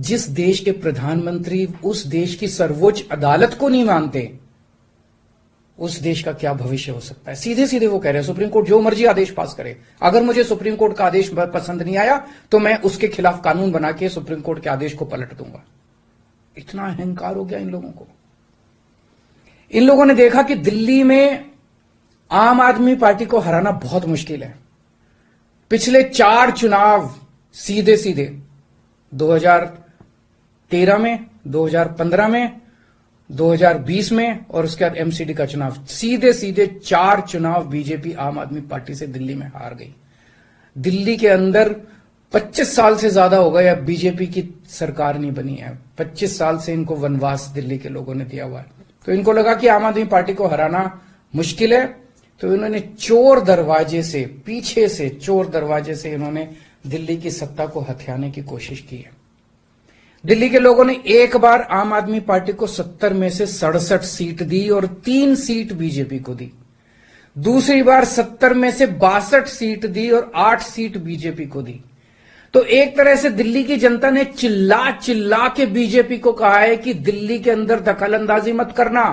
जिस देश के प्रधानमंत्री उस देश की सर्वोच्च अदालत को नहीं मानते, उस देश का क्या भविष्य हो सकता है। सीधे सीधे वो कह रहे हैं सुप्रीम कोर्ट जो मर्जी आदेश पास करे, अगर मुझे सुप्रीम कोर्ट का आदेश पसंद नहीं आया तो मैं उसके खिलाफ कानून बना के सुप्रीम कोर्ट के आदेश को पलट दूंगा। इतना अहंकार हो गया इन लोगों को। इन लोगों ने देखा कि दिल्ली में आम आदमी पार्टी को हराना बहुत मुश्किल है। पिछले 4 चुनाव सीधे सीधे 2013 में, 2015 में, 2020 में और उसके बाद एमसीडी का चुनाव, सीधे सीधे 4 चुनाव बीजेपी आम आदमी पार्टी से दिल्ली में हार गई। दिल्ली के अंदर 25 साल से ज्यादा हो गए अब बीजेपी की सरकार नहीं बनी है। 25 साल से इनको वनवास दिल्ली के लोगों ने दिया हुआ है। तो इनको लगा कि आम आदमी पार्टी को हराना मुश्किल है, तो इन्होंने चोर दरवाजे से, पीछे से चोर दरवाजे से इन्होंने दिल्ली की सत्ता को हथियाने की कोशिश की है। दिल्ली के लोगों ने एक बार आम आदमी पार्टी को 70 में से 67 सीट दी और 3 सीट बीजेपी को दी। दूसरी बार 70 में से 62 सीट दी और 8 सीट बीजेपी को दी। तो एक तरह से दिल्ली की जनता ने चिल्ला चिल्ला के बीजेपी को कहा है कि दिल्ली के अंदर दखलंदाजी मत करना।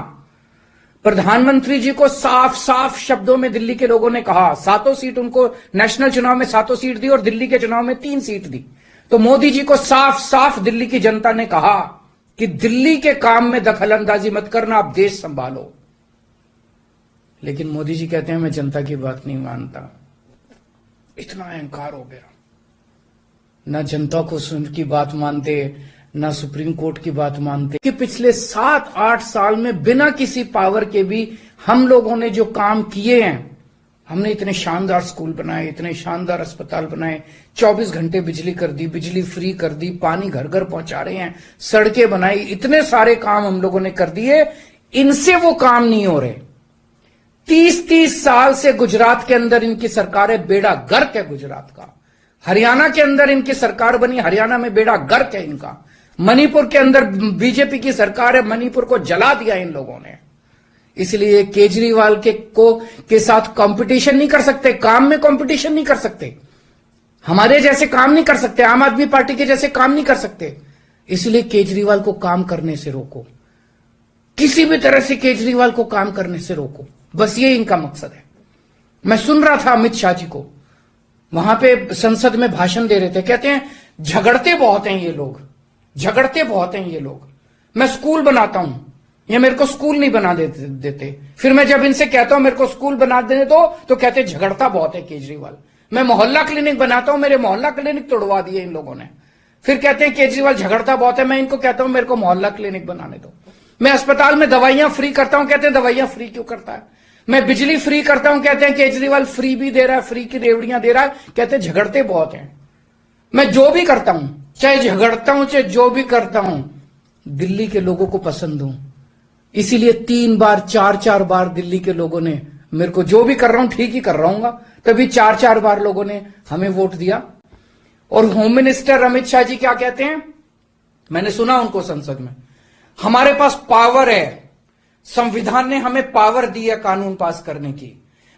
प्रधानमंत्री जी को साफ साफ शब्दों में दिल्ली के लोगों ने कहा, 7 सीट उनको नेशनल चुनाव में 7 सीट दी और दिल्ली के चुनाव में 3 सीट दी। तो मोदी जी को साफ साफ दिल्ली की जनता ने कहा कि दिल्ली के काम में दखलंदाजी मत करना, आप देश संभालो। लेकिन मोदी जी कहते हैं मैं जनता की बात नहीं मानता। इतना अहंकार हो गया, ना जनता को सुन की बात मानते, ना सुप्रीम कोर्ट की बात मानते। कि पिछले 7-8 साल में बिना किसी पावर के भी हम लोगों ने जो काम किए हैं, हमने इतने शानदार स्कूल बनाए, इतने शानदार अस्पताल बनाए, 24 घंटे बिजली कर दी, बिजली फ्री कर दी, पानी घर घर पहुंचा रहे हैं, सड़कें बनाई, इतने सारे काम हम लोगों ने कर दिए। इनसे वो काम नहीं हो रहे। 30-30 साल से गुजरात के अंदर इनकी सरकार है, बेड़ा गर्क है गुजरात का। हरियाणा के अंदर इनकी सरकार बनी, हरियाणा में बेड़ा गर्क है इनका। मणिपुर के अंदर बीजेपी की सरकार है, मणिपुर को जला दिया इन लोगों ने। इसलिए केजरीवाल के साथ कंपटीशन नहीं कर सकते, काम में कंपटीशन नहीं कर सकते, हमारे जैसे काम नहीं कर सकते, आम आदमी पार्टी के जैसे काम नहीं कर सकते। इसलिए केजरीवाल को काम करने से रोको, किसी भी तरह से केजरीवाल को काम करने से रोको, बस ये इनका मकसद है। मैं सुन रहा था अमित शाह जी को, वहां पे संसद में भाषण दे रहे थे, कहते हैं झगड़ते बहुत हैं ये लोग, झगड़ते बहुत हैं ये लोग। मैं स्कूल बनाता हूं, ये मेरे को स्कूल नहीं बना देते। फिर मैं जब इनसे कहता हूं मेरे को स्कूल बना देने दो, तो कहते झगड़ता बहुत है केजरीवाल। मैं मोहल्ला क्लिनिक बनाता हूं, मेरे मोहल्ला क्लिनिक तोड़वा दिए इन लोगों ने। फिर कहते हैं केजरीवाल झगड़ता बहुत है, मैं इनको कहता हूं मेरे को मोहल्ला क्लिनिक बनाने दो। मैं अस्पताल में दवाइयां फ्री करता हूं, कहते हैं दवाइयां फ्री क्यों करता है। मैं बिजली फ्री करता हूं, कहते हैं केजरीवाल फ्री भी दे रहा है, फ्री की रेवड़ियां दे रहा है, कहते हैं झगड़ते बहुत हैं। मैं जो भी करता हूं, चाहे झगड़ता हूं चाहे जो भी करता हूं, दिल्ली के लोगों को पसंद हूं। इसीलिए 3 बार 4-4 बार दिल्ली के लोगों ने मेरे को, जो भी कर रहा हूं ठीक ही कर रहा हूं, तभी 4-4 बार लोगों ने हमें वोट दिया। और होम मिनिस्टर अमित शाह जी क्या कहते हैं, मैंने सुना उनको संसद में, हमारे पास पावर है, संविधान ने हमें पावर दी है कानून पास करने की,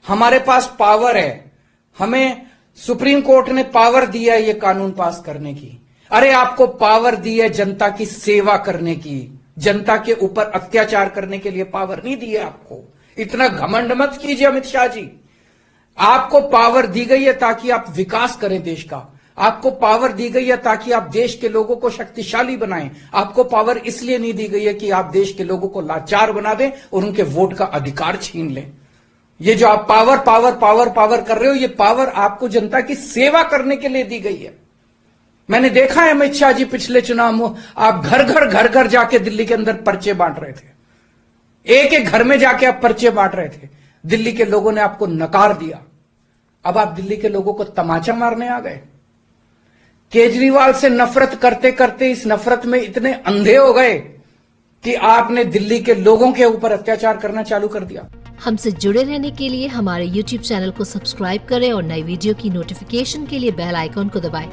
हमारे पास पावर है, हमें सुप्रीम कोर्ट ने पावर दिया है ये कानून पास करने की। अरे आपको पावर दी है जनता की सेवा करने की, जनता के ऊपर अत्याचार करने के लिए पावर नहीं दी है आपको। इतना घमंड मत कीजिए अमित शाह जी। आपको पावर दी गई है ताकि आप विकास करें देश का, आपको पावर दी गई है ताकि आप देश के लोगों को शक्तिशाली बनाएं। आपको पावर इसलिए नहीं दी गई है कि आप देश के लोगों को लाचार बना दें और उनके वोट का अधिकार छीन लें। ये जो आप पावर पावर पावर पावर कर रहे हो, ये पावर आपको जनता की सेवा करने के लिए दी गई है। मैंने देखा है अमित शाह जी पिछले चुनाव में आप घर घर जाके दिल्ली के अंदर पर्चे बांट रहे थे, एक एक घर में जाके आप पर्चे बांट रहे थे। दिल्ली के लोगों ने आपको नकार दिया। अब आप दिल्ली के लोगों को तमाचा मारने आ गए। केजरीवाल से नफरत करते करते इस नफरत में इतने अंधे हो गए कि आपने दिल्ली के लोगों के ऊपर अत्याचार करना चालू कर दिया। हमसे जुड़े रहने के लिए हमारे YouTube चैनल को सब्सक्राइब करें और नई वीडियो की नोटिफिकेशन के लिए बेल आइकॉन को दबाएं।